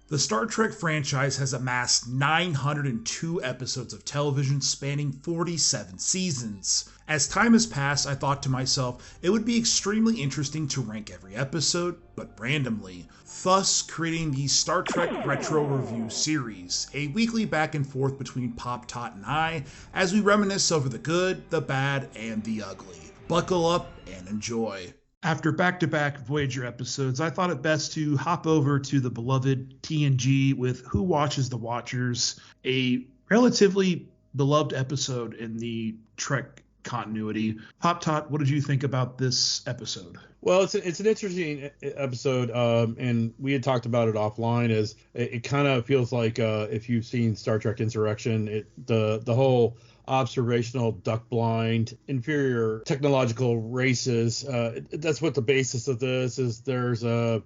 The Star Trek franchise has amassed 902 episodes of television spanning 47 seasons. As time has passed, I thought to myself, it would be extremely interesting to rank every episode, but randomly, thus creating the Star Trek Retro Review series, a weekly back and forth between Pop Tot and I, as we reminisce over the good, the bad, and the ugly. Buckle up and enjoy. After back-to-back Voyager episodes, I thought it best to hop over to the beloved TNG with Who Watches the Watchers, a relatively beloved episode in the Trek continuity. Pop Tot, what did you think about this episode? Well, it's an interesting episode, and we had talked about it offline. As it kind of feels like if you've seen Star Trek Insurrection, the whole observational, duck blind, inferior technological races. That's what the basis of this is. There's a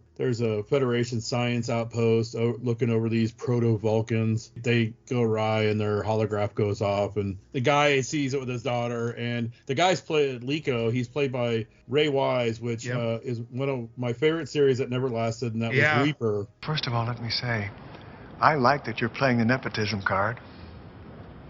Federation science outpost looking over these proto-Vulcans. They go awry and their holograph goes off, and the guy sees it with his daughter. And the guy's played Liko. He's played by Ray Wise, which is one of my favorite series that never lasted, and that was Reaper. First of all, let me say, I like that you're playing the nepotism card.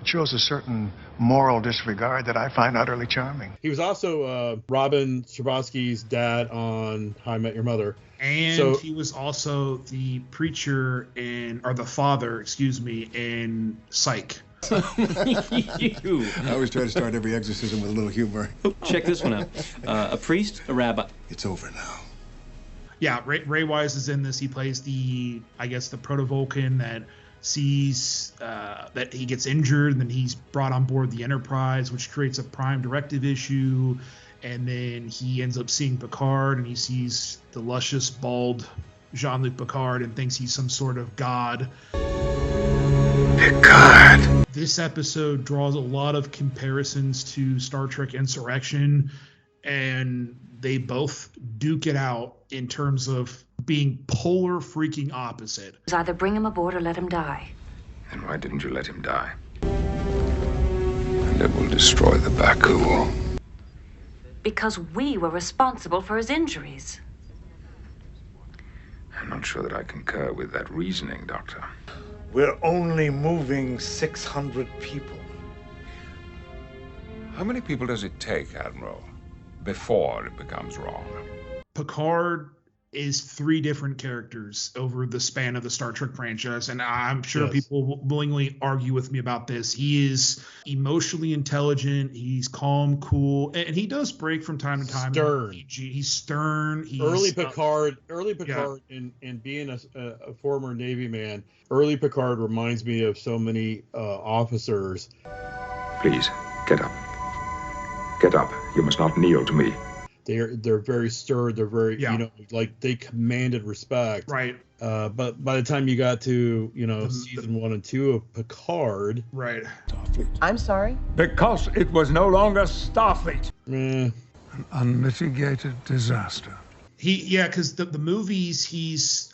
It shows a certain moral disregard that I find utterly charming. He was also Robin Scherbatsky's dad on How I Met Your Mother. And he was also the preacher the father, in Psych. I always try to start every exorcism with a little humor. Oh, check this one out. A priest, a rabbi. It's over now. Yeah, Ray Wise is in this. He plays the proto-Vulcan that sees that he gets injured, and then he's brought on board the Enterprise, which creates a Prime Directive issue, and then he ends up seeing Picard, and he sees the luscious, bald Jean Luc Picard and thinks he's some sort of god. Picard! This episode draws a lot of comparisons to Star Trek Insurrection, and they both duke it out in terms of being polar freaking opposite. Either bring him aboard or let him die. And why didn't you let him die? And it will destroy the Baku. Because we were responsible for his injuries. I'm not sure that I concur with that reasoning, Doctor. We're only moving 600 people. How many people does it take, Admiral, before it becomes wrong? Picard is three different characters over the span of the Star Trek franchise, and I'm sure people will willingly argue with me about this. He is emotionally intelligent, he's calm, cool, and he does break from time to time. Stern. He's stern. Early Picard, and being a former Navy man, early Picard reminds me of so many officers. Please, get up. Get up. You must not kneel to me. They're very stirred. They're very, they commanded respect. Right. But by the time you got to, season 1 and 2 of Picard. Right. Starfleet. I'm sorry? Because it was no longer Starfleet. An unmitigated disaster. Because the movies, he's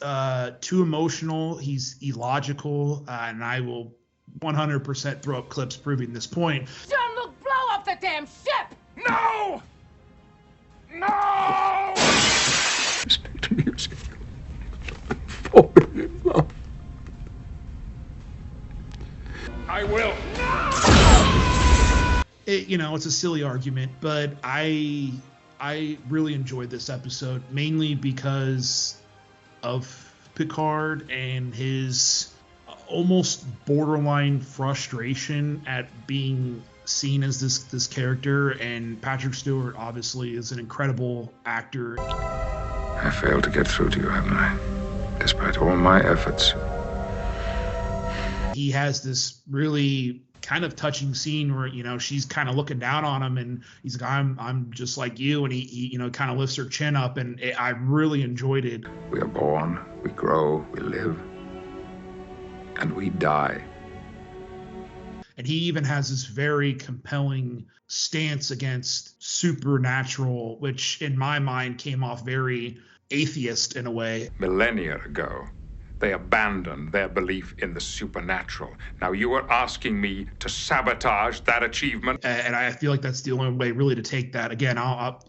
too emotional. He's illogical. And I will 100% throw up clips proving this point. Jean-Luc, blow up the damn ship! No! No! Listen to music. Falling in love. I will. It's a silly argument, but I really enjoyed this episode, mainly because of Picard and his almost borderline frustration at being seen as this character, and Patrick Stewart obviously is an incredible actor. I failed to get through to you, haven't I? Despite all my efforts. He has this really kind of touching scene where, she's kind of looking down on him, and he's like, I'm just like you, and he kind of lifts her chin up, and I really enjoyed it. We are born, we grow, we live, and we die. And he even has this very compelling stance against supernatural, which in my mind came off very atheist in a way. Millennia ago, They abandoned their belief in the supernatural. Now, you are asking me to sabotage that achievement? And I feel like that's the only way really to take that. Again,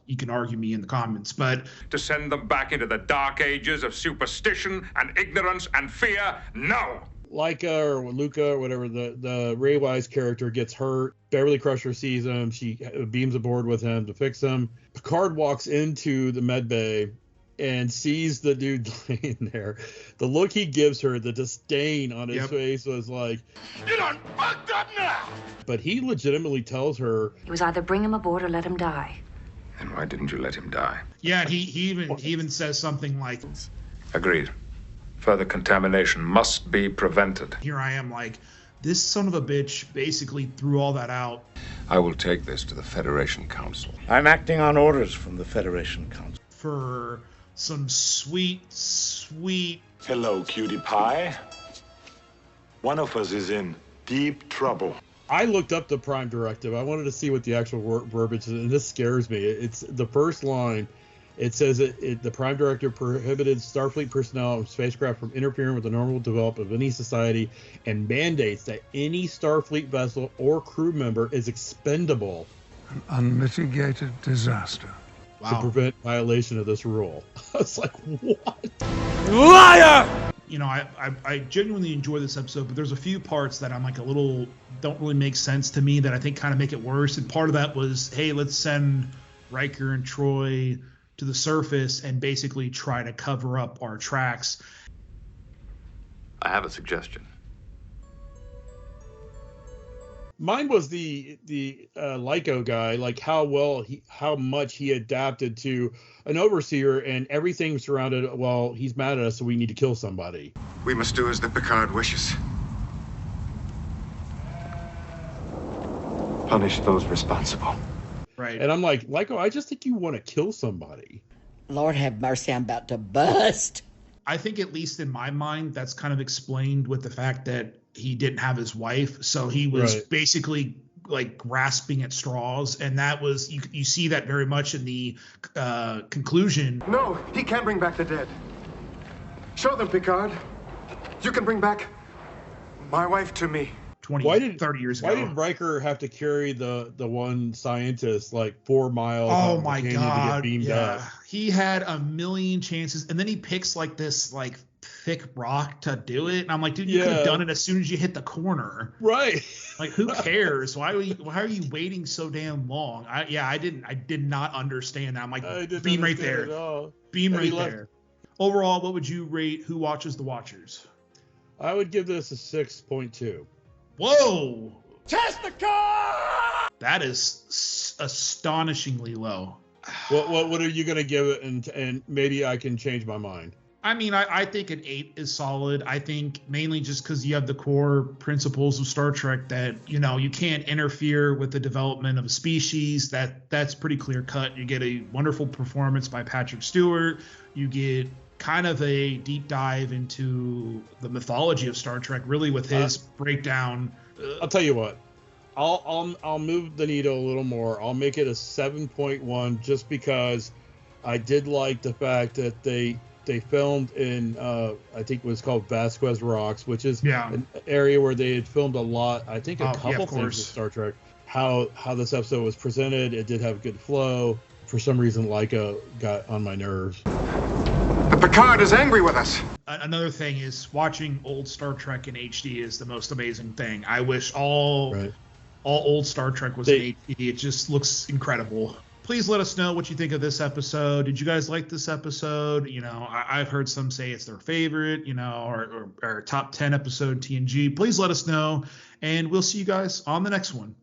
you can argue me in the comments, but To send them back into the dark ages of superstition and ignorance and fear? No! Laika or Luca or whatever, the Ray Wise character gets hurt. Beverly Crusher sees him. She beams aboard with him to fix him. Picard walks into the med bay and sees the dude laying there. The look he gives her, the disdain on his face was like, You done fucked up now! but he legitimately tells her, It was either bring him aboard or let him die. And why didn't you let him die? yeah, he even says something like, Agreed. Further contamination must be prevented. here I am like, this son of a bitch basically threw all that out. I will take this to the Federation Council. I'm acting on orders from the Federation Council. For some sweet Hello, cutie pie. One of us is in deep trouble. I looked up the Prime Directive. I wanted to see what the actual verbiage is, and this scares me. It's the first line. It says the Prime Directive prohibited Starfleet personnel and spacecraft from interfering with the normal development of any society and mandates that any Starfleet vessel or crew member is expendable. An unmitigated disaster. To prevent violation of this rule. I was like, what? Liar! You know, I genuinely enjoy this episode, but there's a few parts that I'm like don't really make sense to me that I think kind of make it worse. And part of that was, hey, let's send Riker and Troy to the surface and basically try to cover up our tracks. I have a suggestion. Mine was the Lyco guy, like how much he adapted to an overseer and everything surrounded. Well, he's mad at us, so we need to kill somebody. We must do as the Picard wishes. Punish those responsible. Right. And I'm like, Lyco, I just think you want to kill somebody. Lord have mercy, I'm about to bust. I think, at least in my mind, that's kind of explained with the fact that he didn't have his wife, so he was basically like grasping at straws, and that was you see that very much in the conclusion. No, he can't bring back the dead. Show them, Picard. You can bring back my wife to me. 30 years ago. Why did Riker have to carry the one scientist like 4 miles? Oh my God! To get beamed up? He had a million chances, and then he picks like this like thick rock to do it, and I'm like, dude, you could have done it as soon as you hit the corner. Right. Like, who cares? Why are you waiting so damn long? I did not understand that. I'm like, beam right there. Beam right there. Overall, what would you rate Who Watches the Watchers? I would give this a 6.2. Whoa! Test the car! That is astonishingly low. What are you gonna give it? And maybe I can change my mind. I mean, I think an 8 is solid. I think mainly just because you have the core principles of Star Trek that, you know, you can't interfere with the development of a species. That's pretty clear cut. You get a wonderful performance by Patrick Stewart. You get kind of a deep dive into the mythology of Star Trek, really, with his breakdown. I'll tell you what. I'll move the needle a little more. I'll make it a 7.1 just because I did like the fact that they filmed in I think it was called Vasquez Rocks, which is an area where they had filmed a lot. I think a couple things with Star Trek. How this episode was presented, it did have good flow. For some reason, Laika got on my nerves. The Picard is angry with us. Another thing is watching old Star Trek in HD is the most amazing thing. I wish all old Star Trek was in HD. It just looks incredible. Please let us know what you think of this episode. Did you guys like this episode? You know, I've heard some say it's their favorite, you know, or top 10 episode TNG. Please let us know, and we'll see you guys on the next one.